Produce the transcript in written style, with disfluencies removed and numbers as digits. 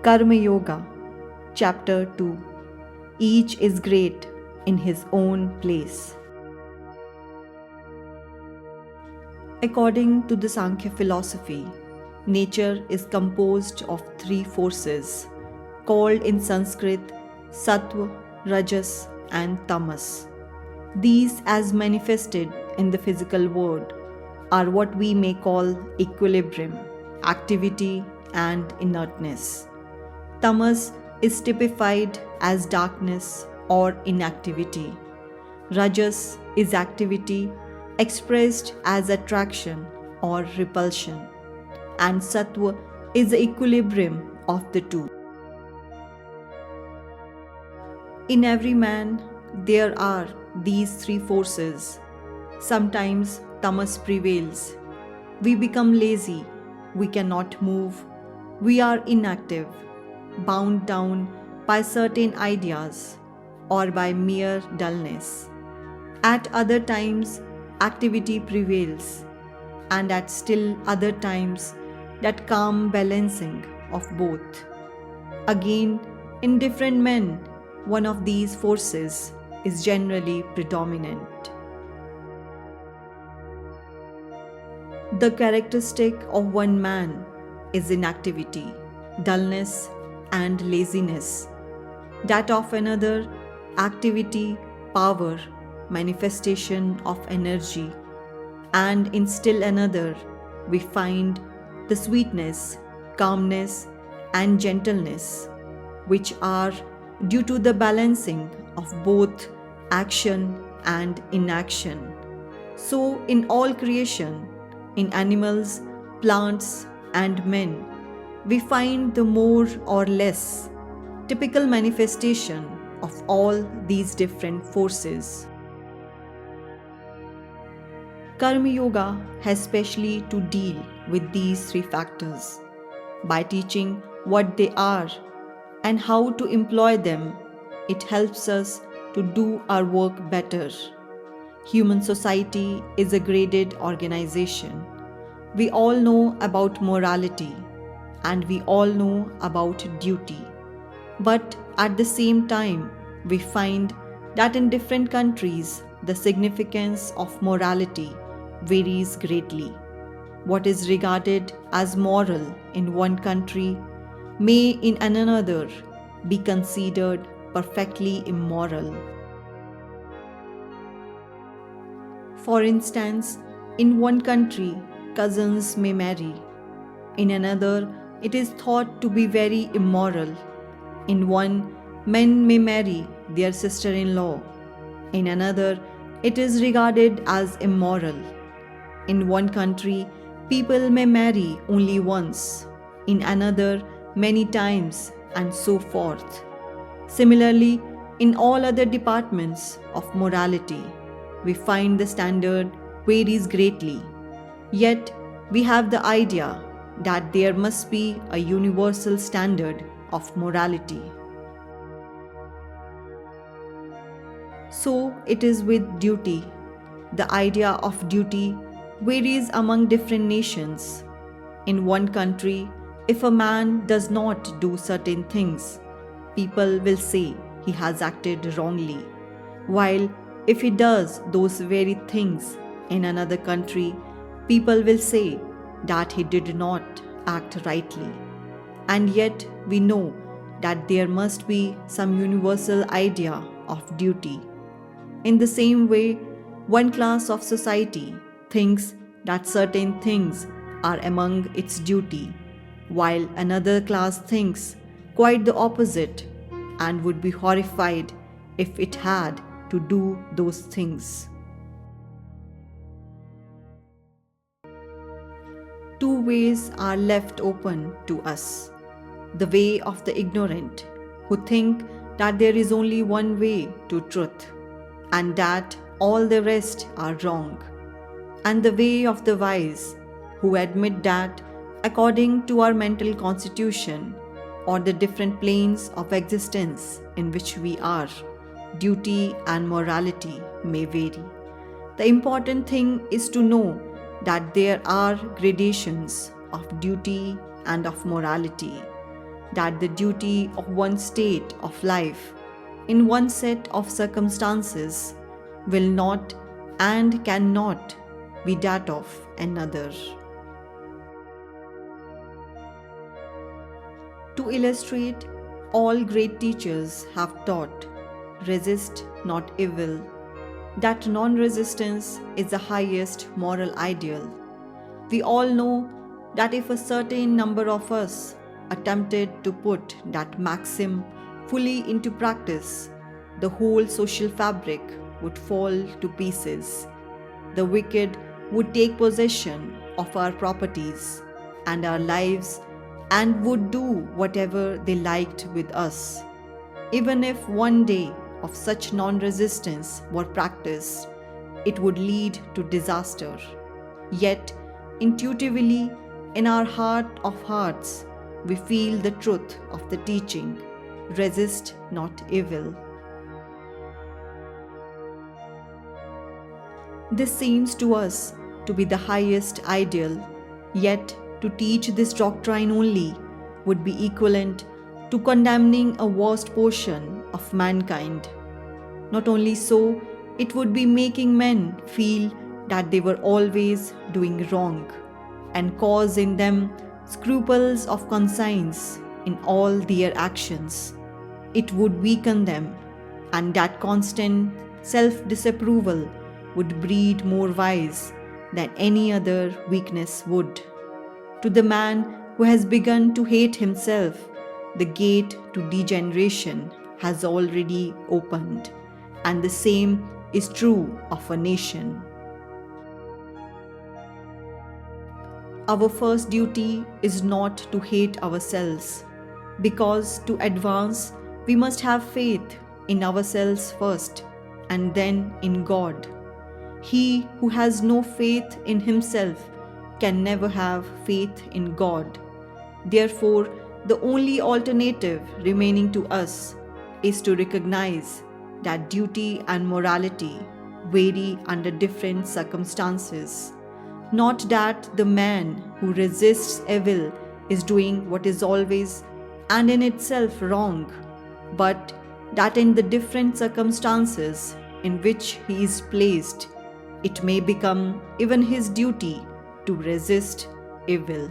Karma Yoga, Chapter 2. Each is great in his own place. According to the Sankhya philosophy, nature is composed of three forces, called in Sanskrit Sattva, Rajas, and Tamas. These, as manifested in the physical world, are what we may call equilibrium, activity, and inertness. Tamas is typified as darkness or inactivity. Rajas is activity expressed as attraction or repulsion. And Sattva is the equilibrium of the two. In every man, there are these three forces. Sometimes Tamas prevails. We become lazy, we cannot move, we are inactive, bound down by certain ideas or by mere dullness. At other times, activity prevails, and at still other times, that calm balancing of both. Again, in different men, one of these forces is generally predominant. The characteristic of one man is inactivity, dullness, and laziness. That of another, activity, power, manifestation of energy. And in still another, we find the sweetness, calmness, and gentleness, which are due to the balancing of both action and inaction. So, in all creation, in animals, plants, and men, we find the more or less typical manifestation of all these different forces. Karma Yoga has specially to deal with these three factors. By teaching what they are and how to employ them, it helps us to do our work better. Human society is a graded organization. We all know about morality and we all know about duty. But at the same time, we find that in different countries, the significance of morality varies greatly. What is regarded as moral in one country may in another be considered perfectly immoral. For instance, in one country, cousins may marry. In another, it is thought to be very immoral. In one, men may marry their sister-in-law. In another, it is regarded as immoral. In one country, people may marry only once. In another, many times, and so forth. Similarly, in all other departments of morality, we find the standard varies greatly. Yet, we have the idea that there must be a universal standard of morality. So it is with duty. The idea of duty varies among different nations. In one country, if a man does not do certain things, people will say he has acted wrongly, while if he does those very things in another country, people will say that he did not act rightly. And yet we know that there must be some universal idea of duty. In the same way, one class of society thinks that certain things are among its duty, while another class thinks quite the opposite and would be horrified if it had to do those things. Two ways are left open to us. The way of the ignorant, who think that there is only one way to truth, and that all the rest are wrong. And the way of the wise, who admit that according to our mental constitution, or the different planes of existence in which we are, duty and morality may vary. The important thing is to know that there are gradations of duty and of morality. that the duty of one state of life in one set of circumstances will not and cannot be that of another. To illustrate, all great teachers have taught, resist not evil, that non-resistance is the highest moral ideal. We all know that if a certain number of us attempted to put that maxim fully into practice, the whole social fabric would fall to pieces. The wicked would take possession of our properties and our lives and would do whatever they liked with us. Even if one day of such non-resistance were practiced, it would lead to disaster. Yet, intuitively, in our heart of hearts, we feel the truth of the teaching, resist not evil. This seems to us to be the highest ideal, yet to teach this doctrine only would be equivalent to condemning a vast portion of mankind. Not only so, it would be making men feel that they were always doing wrong and cause in them scruples of conscience in all their actions. It would weaken them, and that constant self-disapproval would breed more vice than any other weakness would. To the man who has begun to hate himself, the gate to degeneration has already opened, and the same is true of a nation. Our first duty is not to hate ourselves, because to advance we must have faith in ourselves first and then in God. He who has no faith in himself can never have faith in God. Therefore, the only alternative remaining to us is to recognize that duty and morality vary under different circumstances. Not that the man who resists evil is doing what is always and in itself wrong, but that in the different circumstances in which he is placed, it may become even his duty to resist evil.